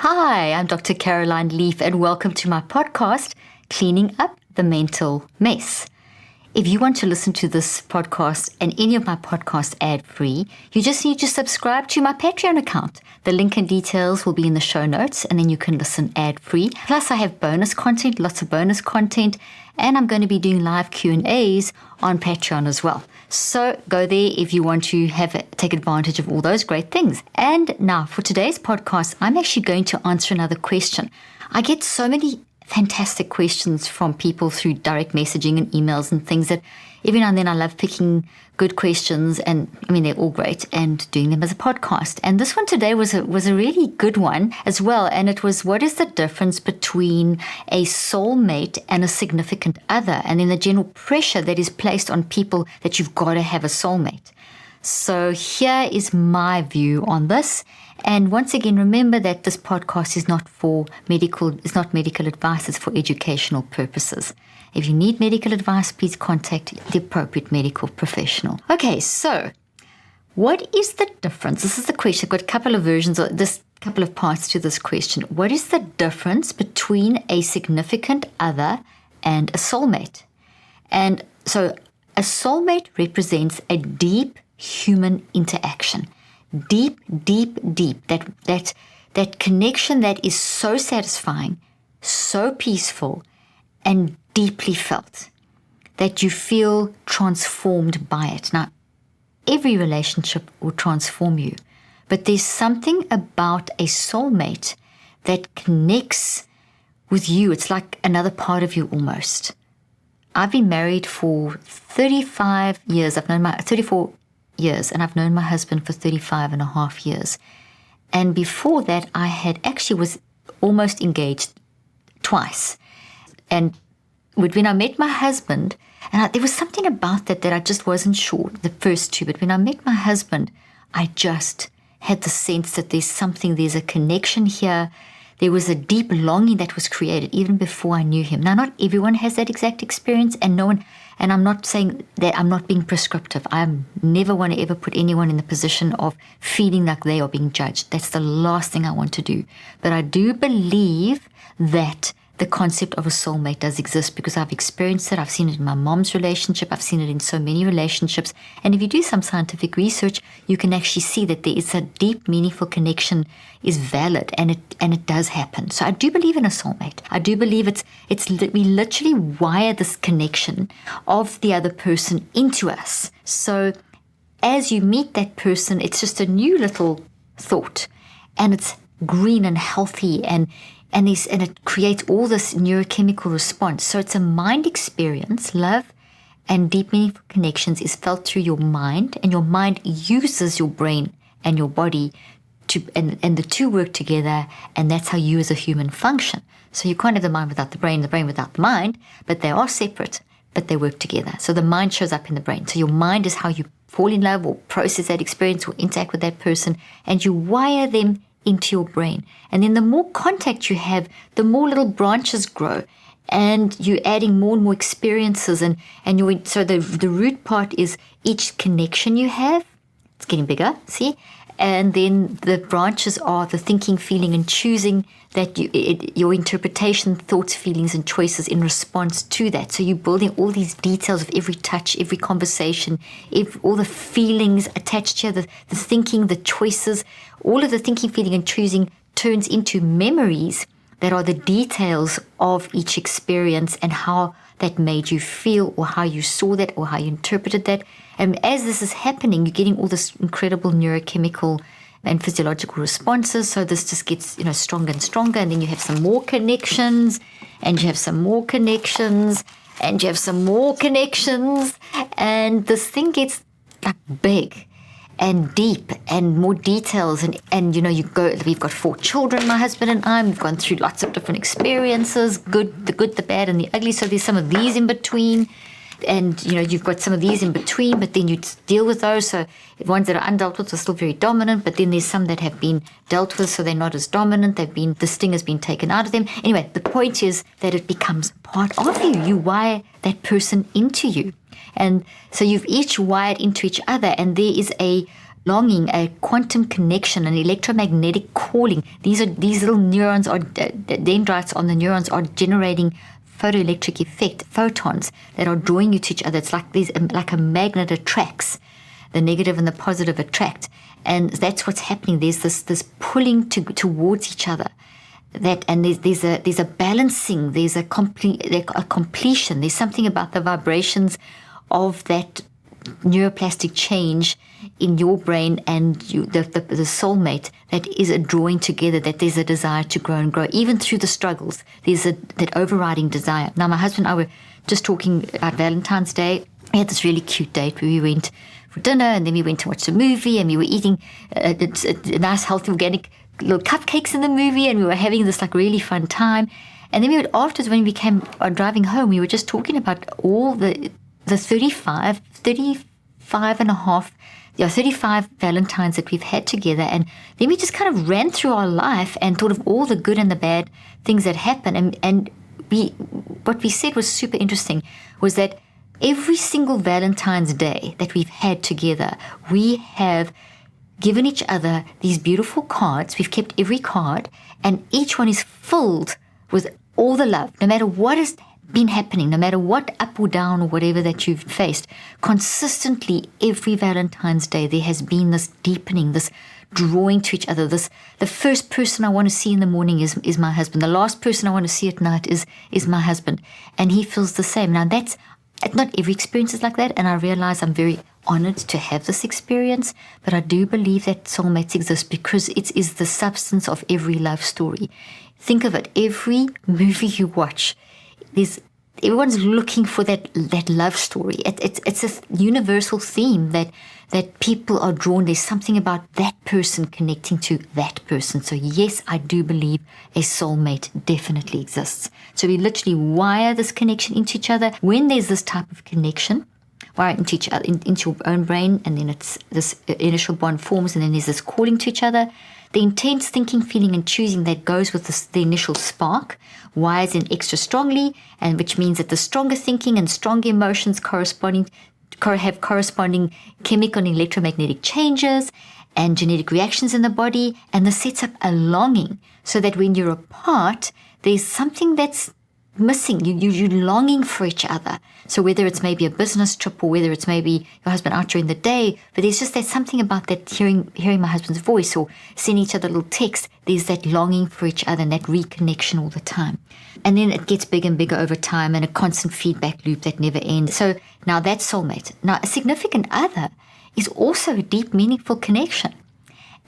Hi, I'm Dr. Caroline Leaf, and welcome to my podcast, Cleaning Up the Mental Mess. If you want to listen to this podcast and any of my podcasts ad-free, you just need to subscribe to my Patreon account. The link and details will be in the show notes, and then you can listen ad-free. Plus, I have bonus content, lots of bonus content, and I'm going to be doing live Q&As on Patreon as well. So go there if you want to take advantage of all those great things. And now for today's podcast, I'm actually going to answer another question. I get so many fantastic questions from people through direct messaging and emails and things that every now and then I love picking good questions, and I mean, they're all great, and doing them as a podcast. And this one today was a really good one as well. And it was, what is the difference between a soulmate and a significant other? And then the general pressure that is placed on people that you've got to have a soulmate. So here is my view on this. And once again, remember that this podcast is not medical advice, it's for educational purposes. If you need medical advice, please contact the appropriate medical professional. Okay, so what is the difference? This is the question. I've got a couple of versions, or this couple of parts to this question. What is the difference between a significant other and a soulmate? And so a soulmate represents a deep human interaction. Deep. That connection that is so satisfying, so peaceful, and deeply felt that you feel transformed by it. Now, every relationship will transform you, but there's something about a soulmate that connects with you. It's like another part of you almost. I've been married for 35 years. 34 years, and I've known my husband for 35 and a half years. And before that, I was almost engaged twice. And when I met my husband, and there was something about that I just wasn't sure, the first two, but when I met my husband, I just had the sense that there's a connection here. There was a deep longing that was created even before I knew him. Now, not everyone has that exact experience, and I'm not saying that I'm not being prescriptive. I never want to ever put anyone in the position of feeling like they are being judged. That's the last thing I want to do. But I do believe that the concept of a soulmate does exist because I've experienced it. I've seen it in my mom's relationship. I've seen it in so many relationships. And if you do some scientific research, you can actually see that there is a deep, meaningful connection is valid, and it does happen. So I do believe in a soulmate. I do believe we literally wire this connection of the other person into us. So as you meet that person, it's just a new little thought, and it's green and healthy, and it creates all this neurochemical response. So it's a mind experience. Love and deep, meaningful connections is felt through your mind, and your mind uses your brain and your body and the two work together, and that's how you as a human function. So you can't have the mind without the brain without the mind, but they are separate, but they work together. So the mind shows up in the brain. So your mind is how you fall in love or process that experience or interact with that person, and you wire them into your brain. And then the more contact you have, the more little branches grow, and you're adding more and more experiences. So the root part is each connection you have, it's getting bigger, see? And then the branches are the thinking, feeling, and choosing that your interpretation, thoughts, feelings, and choices in response to that. So you're building all these details of every touch, every conversation, all the feelings attached here, the thinking, the choices, all of the thinking, feeling, and choosing turns into memories that are the details of each experience and how that made you feel, or how you saw that, or how you interpreted that. And as this is happening, you're getting all this incredible neurochemical and physiological responses. So this just gets, stronger and stronger. And then you have some more connections, and you have some more connections, and you have some more connections. And this thing gets like big and deep and more details. And we've got 4 children, my husband and I. We've gone through lots of different experiences, the good, the bad, and the ugly. So there's some of these in between. And, you've got some of these in between, but then you deal with those. So ones that are undealt with are still very dominant, but then there's some that have been dealt with, so they're not as dominant. The sting has been taken out of them. Anyway, the point is that it becomes part of you. You wire that person into you. And so you've each wired into each other, and there is a longing, a quantum connection, an electromagnetic calling. These little neurons, or dendrites on the neurons, are generating photoelectric effect, photons that are drawing you to each other. It's like a magnet attracts. The negative and the positive attract. And that's what's happening. There's this pulling towards each other. And there's a balancing, there's a completion. There's something about the vibrations of that neuroplastic change in your brain and the soulmate that is a drawing together, that there's a desire to grow and grow, even through the struggles. There's that overriding desire. Now, my husband and I were just talking about Valentine's Day. We had this really cute date where we went for dinner, and then we went to watch the movie, and we were eating a nice, healthy, organic little cupcakes in the movie, and we were having this like really fun time. And then afterwards, when we came driving home, we were just talking about all the 35 Valentines that we've had together. And then we just kind of ran through our life and thought of all the good and the bad things that happen. And what we said was super interesting, was that every single Valentine's Day that we've had together, we have given each other these beautiful cards. We've kept every card, and each one is filled with all the love, no matter what has been happening, no matter what up or down or whatever that you've faced. Consistently, every Valentine's Day, there has been this deepening, this drawing to each other. The first person I want to see in the morning is my husband. The last person I want to see at night is my husband, and he feels the same. Now, not every experience is like that, and I realize I'm very honored to have this experience, but I do believe that soulmates exist because it is the substance of every love story. Think of it, every movie you watch, everyone's looking for that love story. It's a universal theme that people are drawn. There's something about that person connecting to that person. So yes, I do believe a soulmate definitely exists. So we literally wire this connection into each other. When there's this type of connection, wire it into each other, into your own brain, and then it's this initial bond forms, and then there's this calling to each other. The intense thinking, feeling, and choosing that goes with the initial spark wires in extra strongly, and which means that the stronger thinking and stronger emotions have corresponding chemical and electromagnetic changes and genetic reactions in the body, and this sets up a longing so that when you're apart, there's something that's missing. You're longing for each other. So whether it's maybe a business trip or whether it's maybe your husband out during the day, but there's something about that hearing my husband's voice or sending each other little texts. There's that longing for each other and that reconnection all the time. And then it gets bigger and bigger over time, and a constant feedback loop that never ends. So now that's soulmate. Now a significant other is also a deep, meaningful connection.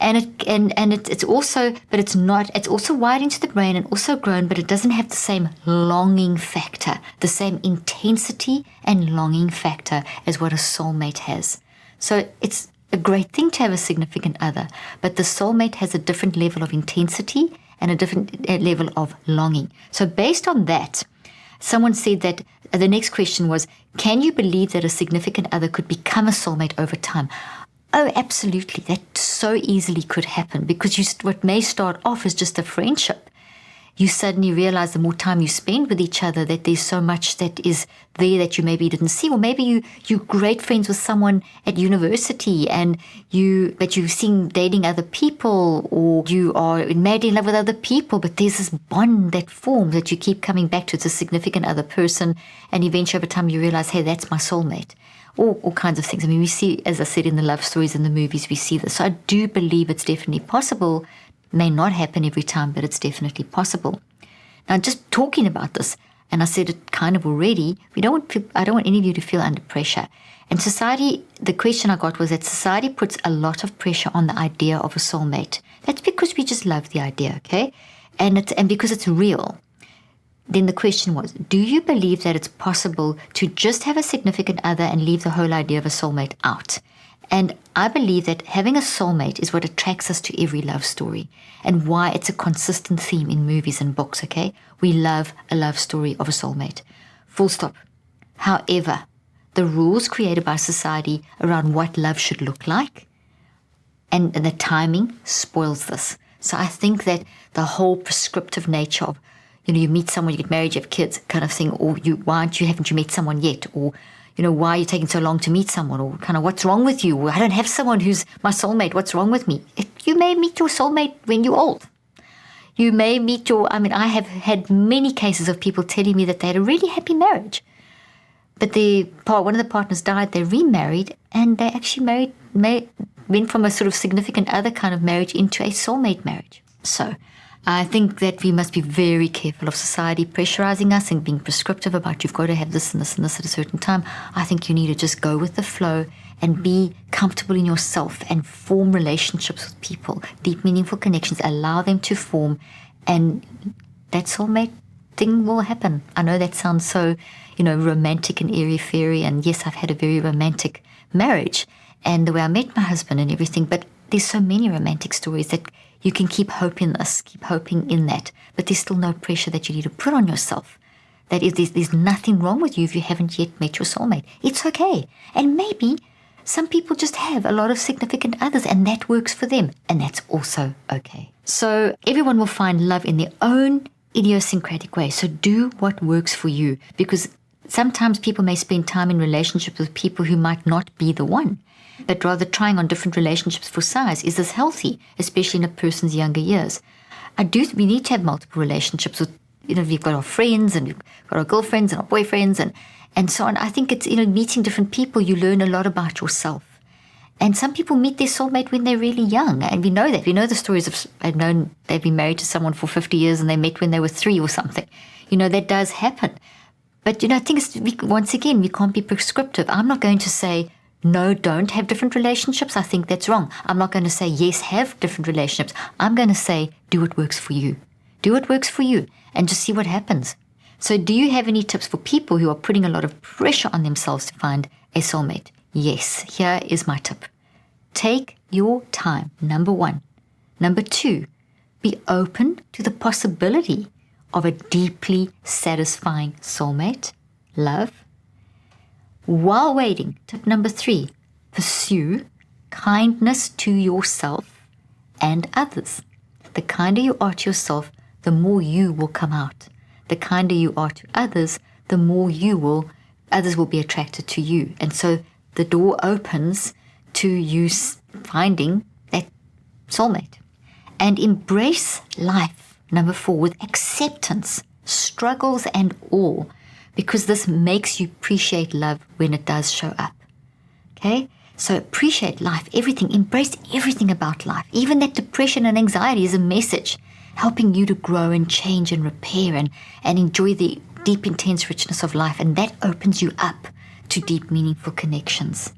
It's also wired into the brain and also grown, but it doesn't have the same longing factor, the same intensity and longing factor as what a soulmate has. So it's a great thing to have a significant other, but the soulmate has a different level of intensity and a different level of longing. So based on that, someone said that the next question was, can you believe that a significant other could become a soulmate over time? Oh, absolutely. That so easily could happen, because what may start off as just a friendship, you suddenly realize the more time you spend with each other that there's so much that is there that you maybe didn't see. Or maybe you're great friends with someone at university but you've seen dating other people, or you are madly in love with other people, but there's this bond that forms that you keep coming back to. It's a significant other person, and eventually over time you realize, hey, that's my soulmate. All kinds of things. I mean, we see, as I said, in the love stories in the movies, we see this. So I do believe it's definitely possible. May not happen every time, but it's definitely possible. Now, just talking about this, and I said it kind of already, I don't want any of you to feel under pressure. And society, the question I got was that society puts a lot of pressure on the idea of a soulmate. That's because we just love the idea, okay? And because it's real. Then the question was, do you believe that it's possible to just have a significant other and leave the whole idea of a soulmate out? And I believe that having a soulmate is what attracts us to every love story, and why it's a consistent theme in movies and books, okay? We love a love story of a soulmate. Full stop. However, the rules created by society around what love should look like and the timing spoils this. So I think that the whole prescriptive nature of, you meet someone, you get married, you have kids kind of thing, or haven't you met someone yet, or why are you taking so long to meet someone? Or kind of, what's wrong with you? I don't have someone who's my soulmate. What's wrong with me? You may meet your soulmate when you're old. You may meet I have had many cases of people telling me that they had a really happy marriage. But one of the partners died, they remarried, and they actually went from a sort of significant other kind of marriage into a soulmate marriage. So I think that we must be very careful of society pressurizing us and being prescriptive about you've got to have this and this and this at a certain time. I think you need to just go with the flow and be comfortable in yourself and form relationships with people, deep, meaningful connections, allow them to form, and that soulmate thing will happen. I know that sounds so, romantic and airy-fairy, and yes, I've had a very romantic marriage, and the way I met my husband and everything, but there's so many romantic stories that you can keep hoping this, keep hoping in that, but there's still no pressure that you need to put on yourself. That is, there's nothing wrong with you if you haven't yet met your soulmate. It's okay. And maybe some people just have a lot of significant others and that works for them, and that's also okay. So everyone will find love in their own idiosyncratic way. So do what works for you, because sometimes people may spend time in relationships with people who might not be the one, but rather trying on different relationships for size. Is this healthy, especially in a person's younger years? We need to have multiple relationships with, we've got our friends and we've got our girlfriends and our boyfriends and so on. I think it's, meeting different people, you learn a lot about yourself. And some people meet their soulmate when they're really young. And we know that. We know the stories of, I've known they've been married to someone for 50 years and they met when they were 3 or something. That does happen. But, I think once again, we can't be prescriptive. I'm not going to say, no, don't have different relationships. I think that's wrong. I'm not going to say, yes, have different relationships. I'm going to say, do what works for you. Do what works for you and just see what happens. So do you have any tips for people who are putting a lot of pressure on themselves to find a soulmate? Yes, here is my tip. Take your time, number 1. Number 2, be open to the possibility of a deeply satisfying soulmate, love. While waiting, tip number 3, pursue kindness to yourself and others. The kinder you are to yourself, the more you will come out. The kinder you are to others, the more others will be attracted to you. And so the door opens to you finding that soulmate. And embrace life, number 4, with acceptance, struggles and all, because this makes you appreciate love when it does show up. Okay? So appreciate life, everything, embrace everything about life. Even that depression and anxiety is a message helping you to grow and change and repair and enjoy the deep, intense richness of life. And that opens you up to deep, meaningful connections.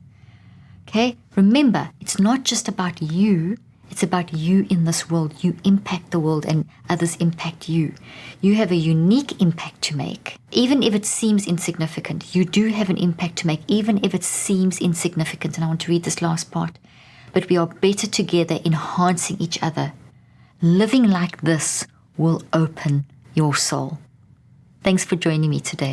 Okay? Remember, it's not just about you. It's about you in this world. You impact the world and others impact you. You have a unique impact to make. Even if it seems insignificant, you do have an impact to make, even if it seems insignificant. And I want to read this last part. But we are better together, enhancing each other. Living like this will open your soul. Thanks for joining me today.